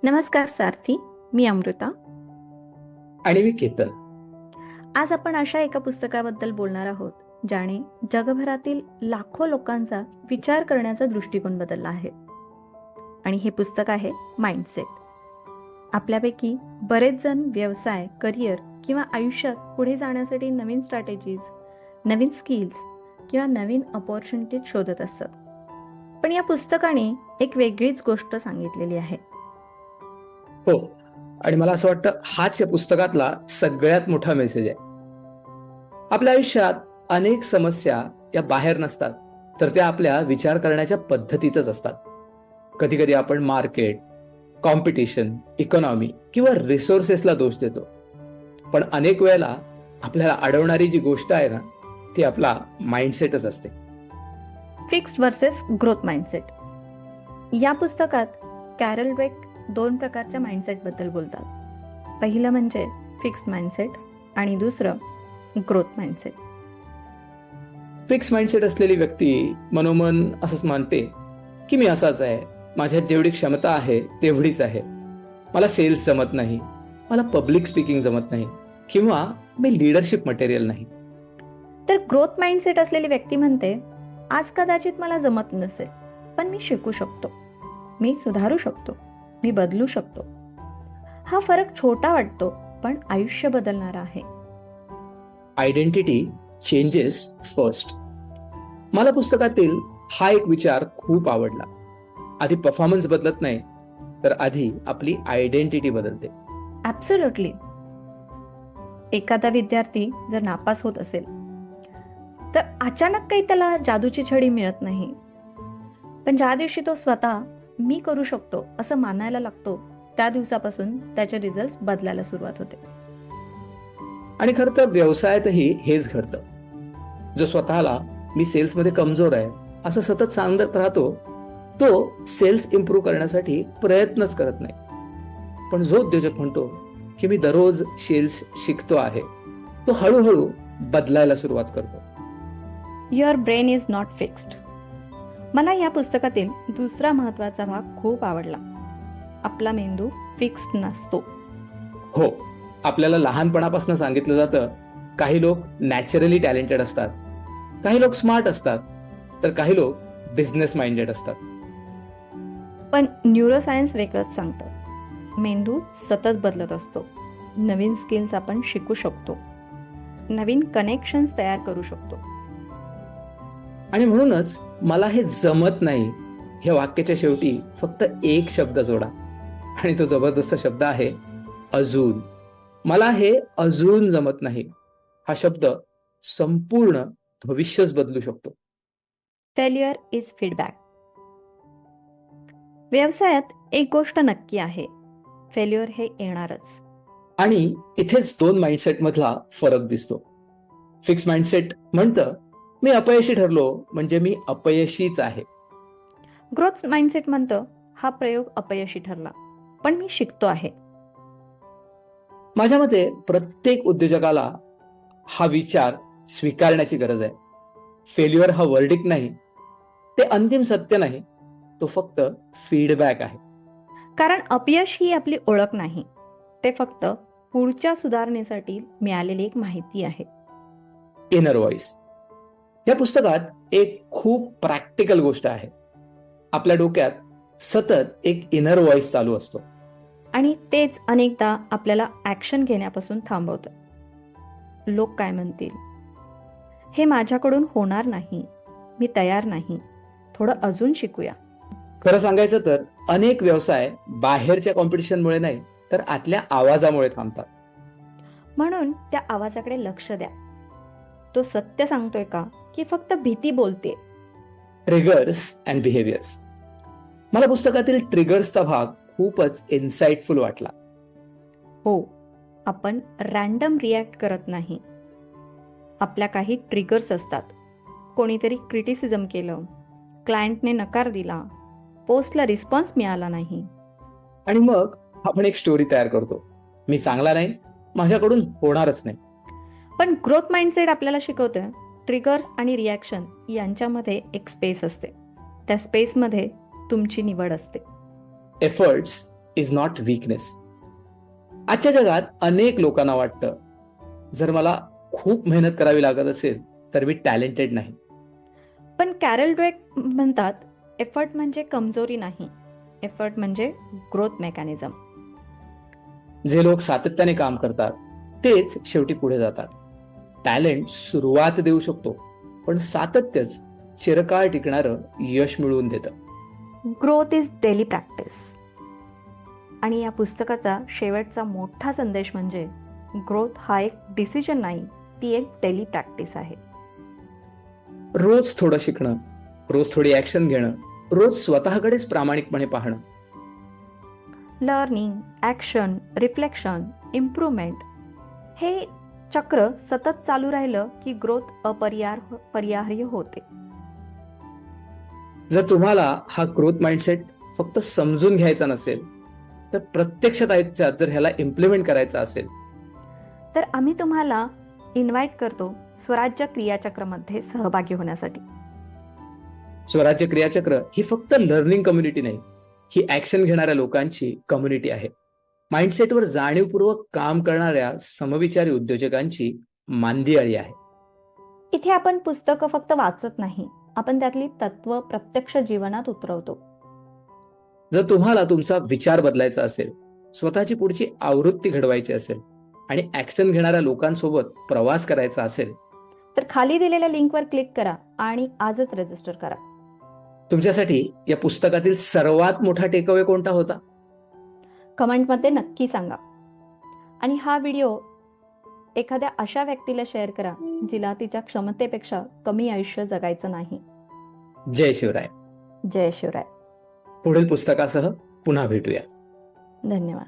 नमस्कार सारथी, मी अमृता. आणि मी केतन. आज आपण अशा एका पुस्तकाबद्दल बोलणार आहोत ज्याने जगभरातील लाखो लोकांचा विचार करण्याचा दृष्टिकोन बदलला आहे. आणि हे पुस्तक आहे माइंडसेट. आपल्यापैकी बरेच जण व्यवसाय, करिअर किंवा आयुष्यात पुढे जाण्यासाठी नवीन स्ट्रॅटेजीज, नवीन स्किल्स किंवा नवीन अपॉर्च्युनिटीज शोधत असतात. पण या पुस्तकाने एक वेगळीच गोष्ट सांगितलेली आहे. हो, आणि मला असं वाटतं हाच या पुस्तकातला सगळ्यात मोठा मेसेज आहे. आपल्या आयुष्यात अनेक समस्या या बाहेर नसतात, तर त्या आपल्या विचार करण्याच्या पद्धतीतच असतात. कधी कधी आपण मार्केट, कॉम्पिटिशन, इकॉनॉमी किंवा रिसोर्सेसला दोष देतो. पण अनेक वेळेला आपल्याला अडवणारी जी गोष्ट आहे ना, ती आपला माइंडसेटच असते. Fixed versus growth mindset. या पुस्तकात कॅरल ड्वेक 2 प्रकारच्या माइंडसेट बद्दल बोलतात. पहिलं म्हणजे फिक्स्ड माइंडसेट आणि दुसरं ग्रोथ माइंडसेट. फिक्स माइंडसेट असलेली व्यक्ती मनोमन असंच मानते की मी असाच आहे, माझ्यात जेवढी क्षमता आहे तेवढीच आहे, मला सेल्स जमत नाही, मला पब्लिक स्पीकिंग जमत नाही, किंवा मी लीडरशिप मटेरियल नाही. तर ग्रोथ माइंडसेट असलेली व्यक्ती म्हणते, आज कदाचित मला जमत नसेल, पण मी शिकू शकतो, मी सुधारू शकतो, मी बदलू शकतो. हा फरक छोटा वाटतो, पण आयुष्य बदलणारा आहे. Identity changes first. मला पुस्तकातील हा एक विचार खूप आवडला. आधी परफॉर्मन्स बदलत नाही, तर आधी आपली आयडेंटिटी बदलते. ऍब्सोल्युटली. एखादा विद्यार्थी जर नापास होत असेल तर अचानक काही त्याला जादूची छडी मिळत नाही. पण ज्या दिवशी तो स्वतः मी करू शकतो असं मानायला लागतो, त्या दिवसापासून त्याचे रिझल्ट बदलायला सुरुवात होते. आणि खरं तर व्यवसायातही हेच घडतं. जो स्वतःला मी सेल्समध्ये कमजोर आहे असं सतत सांगत राहतो, तो सेल्स इम्प्रूव्ह करण्यासाठी प्रयत्नच करत नाही. पण जो उद्योजक म्हणतो की मी दररोज सेल्स शिकतो आहे, तो हळूहळू बदलायला सुरुवात करतो. Your brain is not fixed. मला या पुस्तकातील दुसरा महत्वाचा भाग खूप आवडला. आपला मेंदू फिक्स्ड नसतो. हो, आपल्याला लहानपणापासून सांगितलं जातं, काही लोक नॅचरली टॅलेंटेड असतात, काही लोक स्मार्ट असतात, तर काही लोक बिझनेस माइंडेड असतात. पण न्यूरोसायन्स वेगळंच सांगतं. मेंदू सतत बदलत असतो. नवीन स्किल्स आपण शिकू शकतो, नवीन कनेक्शन्स तयार करू शकतो. आणि म्हणूनच मला हे जमत नाही ह्या वाक्याच्या शेवटी फक्त एक शब्द जोडा, आणि तो जबरदस्त शब्द आहे अजून. मला हे अजून जमत नाही हा शब्द संपूर्ण भविष्यच बदलू शकतो. Failure is feedback. व्यवसायात एक गोष्ट नक्की आहे, फेल्युअर हे येणारच. आणि इथेच 2 माइंडसेट मधला फरक दिसतो. फिक्स माइंडसेट म्हणतं मी अपयशी ठरलो म्हणजे मी अपयशीच आहे. ग्रोथ माइंडसेट म्हणतं, हा प्रयोग अपयशी ठरला, पण मी शिकतो आहे. माझ्या मते प्रत्येक उद्योजकाला हा विचार स्वीकारण्याची गरज आहे. फेल्युअर हा वर्डिक्ट नाही, ते अंतिम सत्य नाही, तो फक्त फीडबॅक आहे. कारण अपयश ही आपली ओळख नाही, ते फक्त पुढच्या सुधारणेसाठी मिळालेली एक माहिती आहे. Inner voice. या पुस्तकात एक खूप प्रॅक्टिकल गोष्ट आहे. आपल्या डोक्यात सतत एक इनर व्हॉइस चालू असतो, आणि तेच अनेकदा आपल्याला ऍक्शन घेण्यापासून थांबवतं. लोक काय म्हणतील, हे माझ्याकडून होणार नाही, मी तयार नाही, थोडं अजून शिकूया. खरं सांगायचं तर अनेक व्यवसाय बाहेरच्या कॉम्पिटिशनमुळे नाही, तर आतल्या आवाजामुळे थांबतात. म्हणून त्या आवाजाकडे लक्ष द्या. तो सत्य सांगतोय का, की फक्त भीती बोलते? Triggers and behaviours. मला पुस्तकातील ट्रिगर्सचा भाग खूपच इन्साइटफुल वाटला. हो, आपण रॅन्डम रिॲक्ट करत नाही. आपल्या काही ट्रिगर्स असतात. कोणीतरी क्रिटिसिझम केलं, क्लायंटने नकार दिला, पोस्टला रिस्पॉन्स मिळाला नाही, आणि मग आपण एक स्टोरी तयार करतो, मी चांगला नाही, माझ्याकडून होणारच नाही. पण ग्रोथ माइंडसेट आपल्याला शिकवतं, ट्रिगर्स आणि रिॲक्शन यांच्यामध्ये एक स्पेस असते. त्या स्पेसमध्ये तुमची निवड असते. Efforts is not weakness. आजच्या जगात अनेक लोकांना वाटतं, जर मला खूप मेहनत करावी लागत असेल तर मी टॅलेंटेड नाही. पण कॅरल ड्वेक म्हणतात, एफर्ट म्हणजे कमजोरी नाही, एफर्ट म्हणजे ग्रोथ मेकॅनिझम. जे लोक सातत्याने काम करतात तेच शेवटी पुढे जातात. टॅलेंट सुरुवात देऊ शकतो, पण सातत्यच चिरकाळ टिकणारं यश मिळवून देतं. Growth is daily practice. आणि या पुस्तकाचा शेवटचा मोठा संदेश म्हणजे ग्रोथ हा एक डिसिजन नाही, ती एक डेली प्रॅक्टिस आहे. रोज थोडं शिकणं, रोज थोडी ऍक्शन घेणं, रोज स्वतःकडेच प्रामाणिकपणे पाहणं. लर्निंग, ॲक्शन, रिफ्लेक्शन, इम्प्रूव्हमेंट हे चक्र सतत चालू राहिलं की ग्रोथ अपरिहार्य होते. जर तुम्हाला हा ग्रोथ माइंडसेट फक्त समजून घ्यायचा नसेल, तर प्रत्यक्षात आयुष्यात जर ह्याला इम्प्लिमेंट करायचं असेल, तर आम्ही तुम्हाला इन्व्हाइट करतो स्वराज्य क्रियाचक्रमध्ये सहभागी होण्यासाठी. स्वराज्य क्रियाचक्र ही फक्त लर्निंग कम्युनिटी नाही, ही ऍक्शन घेणाऱ्या लोकांची कम्युनिटी आहे. माइंडसेटवर जाणीवपूर्वक काम करणाऱ्या समविचारी उद्योजकांची मांदियाळी आहे. इथे आपण पुस्तकं फक्त वाचत नाही, आपण त्यातली तत्व प्रत्यक्ष जीवनात उतरवतो. जर तुम्हाला तुमचा विचार बदलायचा असेल, स्वतःची पुढची आवृत्ती घडवायची असेल आणि ऍक्शन घेणाऱ्या लोकांसोबत प्रवास करायचा असेल, तर खाली दिलेल्या लिंकवर क्लिक करा आणि आजच रजिस्टर करा. तुमच्यासाठी या पुस्तकातील सर्वात मोठा टेकअवे कोणता होता? कमेंटमध्ये नक्की सांगा. आणि हा व्हिडिओ एखाद्या अशा व्यक्तीला शेअर करा जिला तिच्या क्षमतेपेक्षा कमी आयुष्य जगायचं नाही. जय शिवराय. जय शिवराय. पुढील पुस्तकासह पुन्हा भेटूया. धन्यवाद.